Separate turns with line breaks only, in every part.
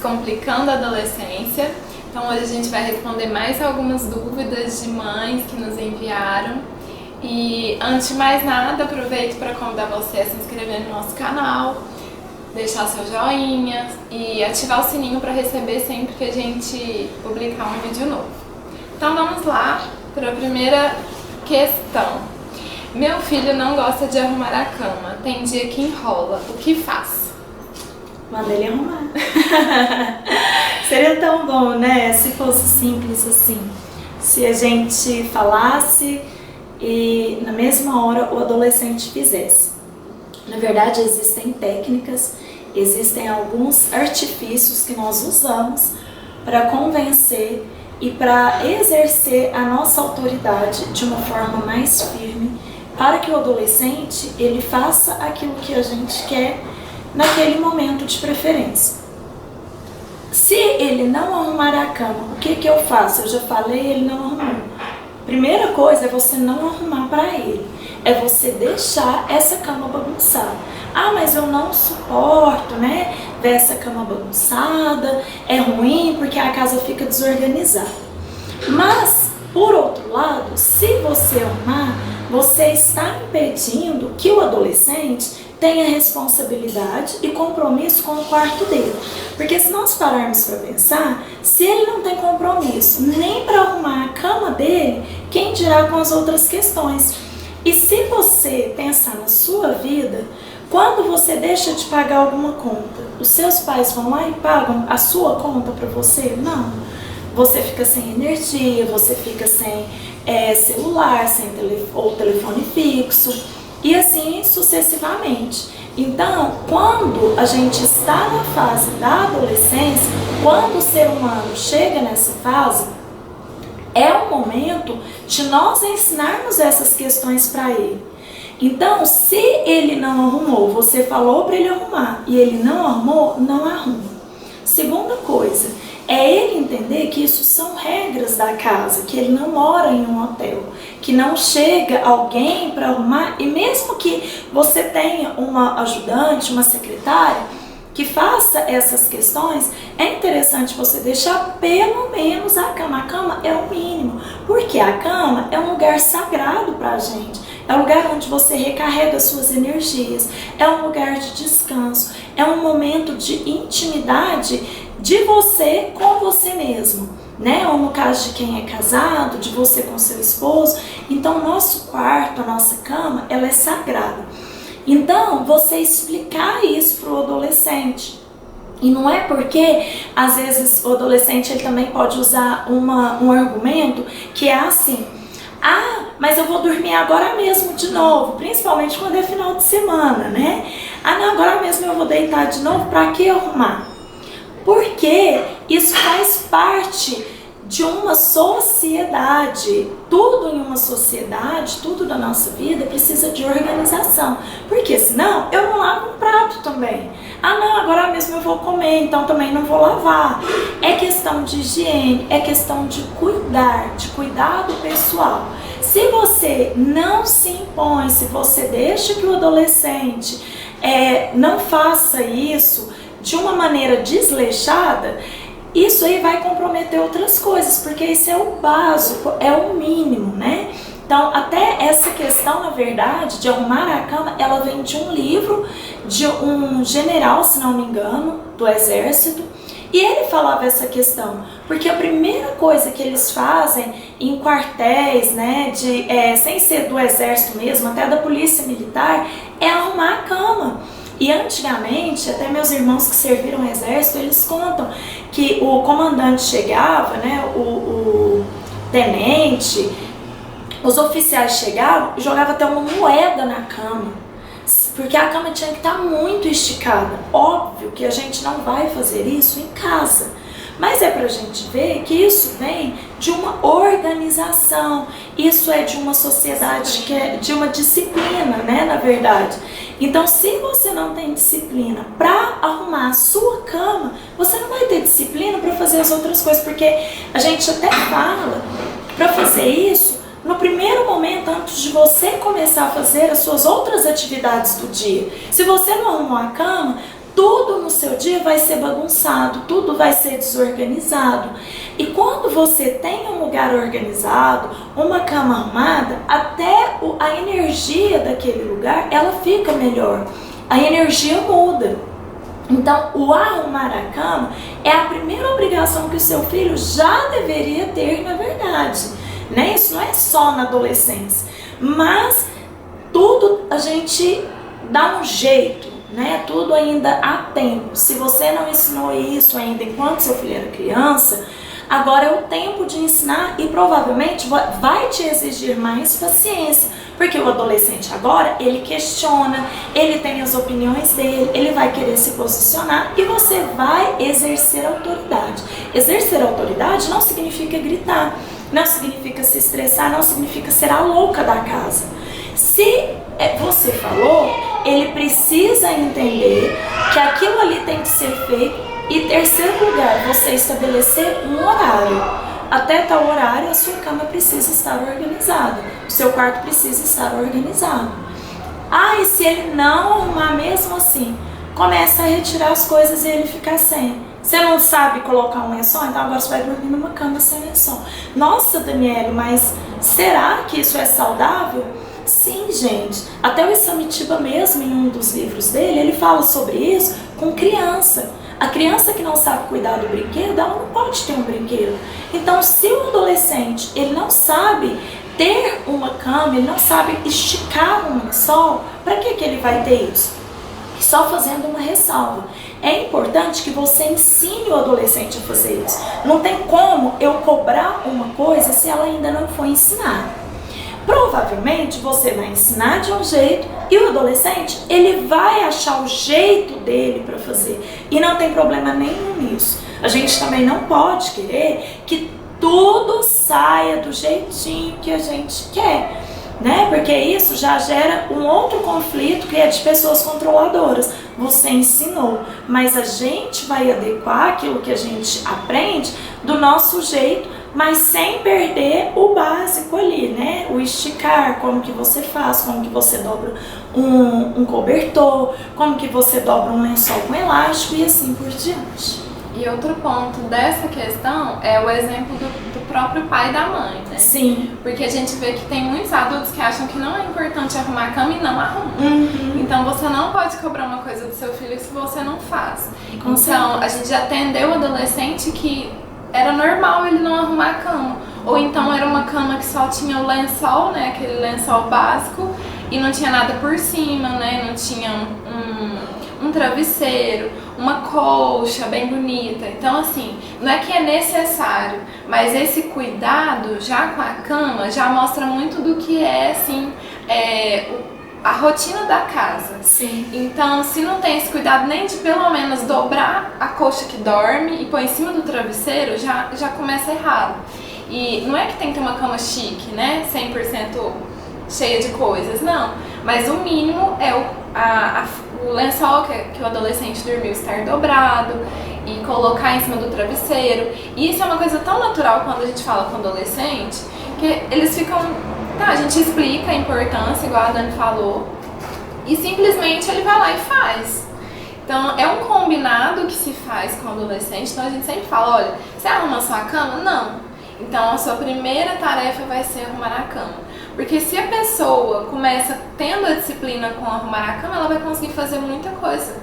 Descomplicando a Adolescência. Então hoje a gente vai responder mais algumas dúvidas de mães que nos enviaram. E antes de mais nada, aproveito para convidar você a se inscrever no nosso canal, deixar seu joinha e ativar o sininho para receber sempre que a gente publicar um vídeo novo. Então vamos lá para a primeira questão. Meu filho não gosta de arrumar a cama, tem dia que enrola, o que faz?
Manda ele arrumar. Seria tão bom, né? Se fosse simples assim. Se a gente falasse e na mesma hora o adolescente fizesse. Na verdade, existem técnicas, existem alguns artifícios que nós usamos para convencer e para exercer a nossa autoridade de uma forma mais firme, para que o adolescente ele faça aquilo que a gente quer naquele momento de preferência. Se ele não arrumar a cama, o que eu faço? Eu já falei, ele não arrumou. Primeira coisa é você não arrumar para ele. É você deixar essa cama bagunçada. Ah, mas eu não suporto, né? Ver essa cama bagunçada. É ruim porque a casa fica desorganizada. Mas, por outro lado, se você arrumar, você está impedindo que o adolescente tenha responsabilidade e compromisso com o quarto dele. Porque se nós pararmos para pensar, se ele não tem compromisso nem para arrumar a cama dele, quem dirá com as outras questões? E se você pensar na sua vida, quando você deixa de pagar alguma conta, os seus pais vão lá e pagam a sua conta para você? Não. Você fica sem energia, você fica sem celular, sem telefone fixo. E assim sucessivamente. Então, quando a gente está na fase da adolescência, quando o ser humano chega nessa fase, é o momento de nós ensinarmos essas questões para ele. Então, se ele não arrumou, você falou para ele arrumar e ele não arrumou, não arruma. Segunda coisa, é ele entender que isso são regras da casa, que ele não mora em um hotel, que não chega alguém para arrumar, e mesmo que você tenha uma ajudante, uma secretária, que faça essas questões, é interessante você deixar pelo menos a cama. A cama é o mínimo, porque a cama é um lugar sagrado para a gente, é um lugar onde você recarrega suas energias, é um lugar de descanso, é um momento de intimidade de você com você mesmo, né? Ou no caso de quem é casado, de você com seu esposo. Então, o nosso quarto, a nossa cama, ela é sagrada. Então, você explicar isso para o adolescente. E não é porque, às vezes, o adolescente ele também pode usar um argumento que é assim: ah, mas eu vou dormir agora mesmo de novo, principalmente quando é final de semana, né? Ah, não, agora mesmo eu vou deitar de novo, para que arrumar? Porque isso faz parte de uma sociedade. Tudo em uma sociedade, tudo da nossa vida precisa de organização. Porque senão eu não lavo um prato também. Ah não, agora mesmo eu vou comer, então também não vou lavar. É questão de higiene, é questão de cuidado pessoal. Se você não se impõe, se você deixa que o adolescente não faça isso de uma maneira desleixada, isso aí vai comprometer outras coisas, porque isso é o básico, é o mínimo, né? Então, até essa questão, na verdade, de arrumar a cama, ela vem de um livro de um general, se não me engano, do exército, e ele falava essa questão, porque a primeira coisa que eles fazem em quartéis, né, sem ser do exército mesmo, até da polícia militar, é arrumar a cama. E antigamente, até meus irmãos que serviram o exército, eles contam que o comandante chegava, né, o tenente, os oficiais chegavam e jogavam até uma moeda na cama, porque a cama tinha que estar muito esticada. Óbvio que a gente não vai fazer isso em casa, mas é pra gente ver que isso vem de uma organização, isso é de uma sociedade, que é de uma disciplina, né, na verdade. Então, se você não tem disciplina para arrumar a sua cama, você não vai ter disciplina para fazer as outras coisas, porque a gente até fala para fazer isso no primeiro momento, antes de você começar a fazer as suas outras atividades do dia. Se você não arrumou a cama, tudo no seu dia vai ser bagunçado, tudo vai ser desorganizado. E quando você tem um lugar organizado, uma cama arrumada, até a energia daquele lugar, ela fica melhor. A energia muda. Então, o arrumar a cama é a primeira obrigação que o seu filho já deveria ter, na verdade, né? Isso não é só na adolescência, mas tudo a gente dá um jeito, né? Tudo ainda há tempo. Se você não ensinou isso ainda enquanto seu filho era criança, agora é o tempo de ensinar e provavelmente vai te exigir mais paciência, porque o adolescente agora, ele questiona, ele tem as opiniões dele, ele vai querer se posicionar e você vai exercer autoridade. Exercer autoridade não significa gritar, não significa se estressar, não significa ser a louca da casa. Se você falou, ele precisa entender que aquilo ali tem que ser feito. E terceiro lugar, você estabelecer um horário. Até tal horário a sua cama precisa estar organizada, o seu quarto precisa estar organizado. E se ele não arrumar mesmo assim, começa a retirar as coisas e ele ficar sem. Você não sabe colocar um lençol, então agora você vai dormir numa cama sem lençol. Nossa, Daniele, mas será que isso é saudável? Sim, gente. Até o Isamitiba mesmo, em um dos livros dele, ele fala sobre isso com criança. A criança que não sabe cuidar do brinquedo, ela não pode ter um brinquedo. Então, se o adolescente ele não sabe ter uma cama, ele não sabe esticar um lençol, para que ele vai ter isso? Só fazendo uma ressalva. É importante que você ensine o adolescente a fazer isso. Não tem como eu cobrar uma coisa se ela ainda não foi ensinada. Provavelmente você vai ensinar de um jeito e o adolescente ele vai achar o jeito dele para fazer e não tem problema nenhum nisso. A gente também não pode querer que tudo saia do jeitinho que a gente quer, né? Porque isso já gera um outro conflito que é de pessoas controladoras. Você ensinou, mas a gente vai adequar aquilo que a gente aprende do nosso jeito, mas sem perder o básico ali, né? O esticar, como que você faz, como que você dobra um cobertor, como que você dobra um lençol com elástico e assim por diante.
E outro ponto dessa questão é o exemplo do próprio pai e da mãe, né?
Sim.
Porque a gente vê que tem muitos adultos que acham que não é importante arrumar a cama e não arrumam. Então você não pode cobrar uma coisa do seu filho se você não faz. Então a gente já atendeu o adolescente que era normal ele não arrumar a cama. Ou então era uma cama que só tinha o lençol, né? Aquele lençol básico e não tinha nada por cima, né? Não tinha um travesseiro, uma colcha bem bonita. Então assim, não é que é necessário, mas esse cuidado já com a cama já mostra muito do que é assim, a rotina da casa.
Sim.
Então, se não tem esse cuidado nem de pelo menos dobrar a colcha que dorme e pôr em cima do travesseiro, já começa errado. E não é que tem que ter uma cama chique, né? 100% cheia de coisas, não. Mas o mínimo é o lençol que o adolescente dormiu estar dobrado e colocar em cima do travesseiro. E isso é uma coisa tão natural quando a gente fala com adolescente, que eles ficam... a gente explica a importância, igual a Dani falou, e simplesmente ele vai lá e faz. Então é um combinado que se faz com o adolescente. Então a gente sempre fala, olha, você arruma a sua cama? Não. Então a sua primeira tarefa vai ser arrumar a cama. Porque se a pessoa começa tendo a disciplina com arrumar a cama, ela vai conseguir fazer muita coisa.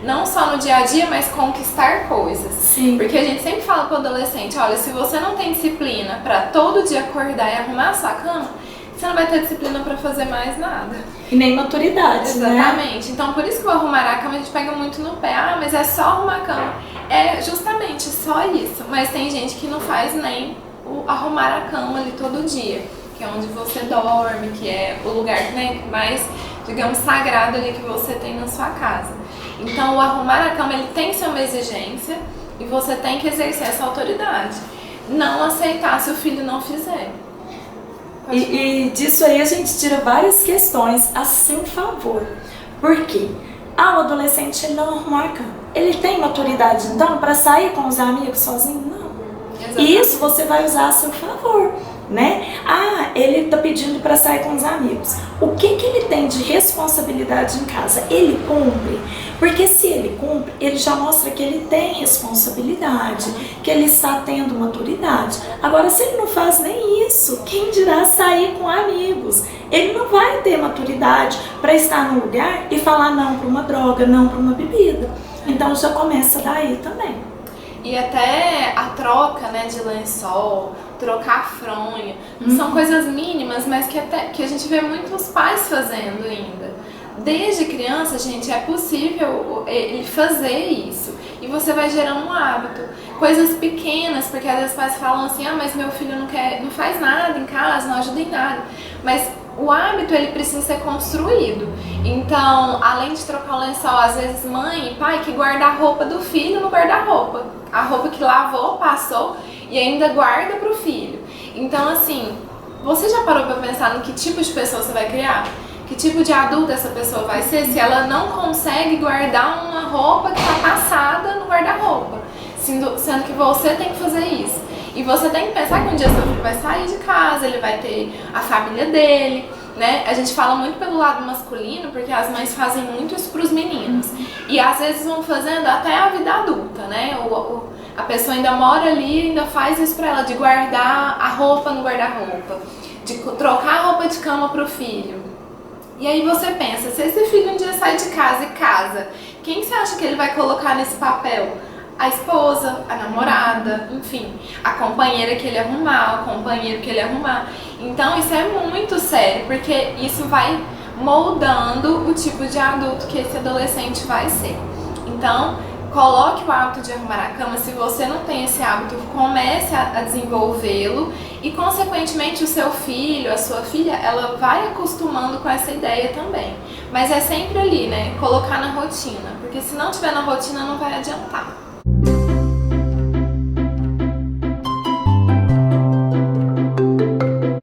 Não só no dia a dia, mas conquistar coisas.
Sim.
Porque a gente sempre fala pro adolescente, olha, se você não tem disciplina pra todo dia acordar e arrumar a sua cama, você não vai ter disciplina pra fazer mais nada.
E nem maturidade,
Exatamente.
né?
Então por isso que o arrumar a cama a gente pega muito no pé. Mas é só arrumar a cama. É justamente só isso. Mas tem gente que não faz nem o arrumar a cama ali todo dia, que é onde você dorme, que é o lugar, né, mais, digamos, sagrado ali que você tem na sua casa. Então o arrumar a cama ele tem que ser uma exigência e você tem que exercer essa autoridade. Não aceitar se o filho não fizer.
E disso aí a gente tira várias questões a seu favor. Por quê? O adolescente ele não arrumou a cama. Ele tem maturidade então para sair com os amigos sozinho? Não.
Exatamente.
E isso você vai usar a seu favor, né? Ele tá pedindo para sair com os amigos. O que ele tem de responsabilidade em casa? Ele cumpre? Porque se ele cumpre, ele já mostra que ele tem responsabilidade, que ele está tendo maturidade. Agora, se ele não faz nem isso, quem dirá sair com amigos? Ele não vai ter maturidade para estar num lugar e falar não para uma droga, não para uma bebida. Então já começa daí também.
E até a troca, né, de lençol, trocar a fronha, são coisas mínimas, mas que a gente vê muitos pais fazendo ainda. Desde criança, gente, é possível ele fazer isso. E você vai gerando um hábito. Coisas pequenas, porque às vezes os pais falam assim, mas meu filho não faz nada em casa, não ajuda em nada. Mas o hábito, ele precisa ser construído. Então, além de trocar o lençol, às vezes mãe e pai que guarda a roupa do filho no guarda-roupa. A roupa que lavou, passou e ainda guarda pro filho. Então, assim, você já parou pra pensar no que tipo de pessoa você vai criar? Que tipo de adulto essa pessoa vai ser se ela não consegue guardar uma roupa que está passada no guarda-roupa, sendo que você tem que fazer isso. E você tem que pensar que um dia seu filho vai sair de casa, ele vai ter a família dele, né? A gente fala muito pelo lado masculino, porque as mães fazem muito isso para os meninos. E às vezes vão fazendo até a vida adulta, né? A pessoa ainda mora ali, ainda faz isso para ela, de guardar a roupa no guarda-roupa, de trocar a roupa de cama para o filho. E aí você pensa, se esse filho um dia sai de casa e casa, quem você acha que ele vai colocar nesse papel? A esposa, a namorada, enfim, a companheira que ele arrumar, o companheiro que ele arrumar. Então isso é muito sério, porque isso vai moldando o tipo de adulto que esse adolescente vai ser. Então, coloque o hábito de arrumar a cama. Se você não tem esse hábito, comece a desenvolvê-lo e, consequentemente, o seu filho, a sua filha, ela vai acostumando com essa ideia também. Mas é sempre ali, né? Colocar na rotina, porque se não tiver na rotina não vai adiantar.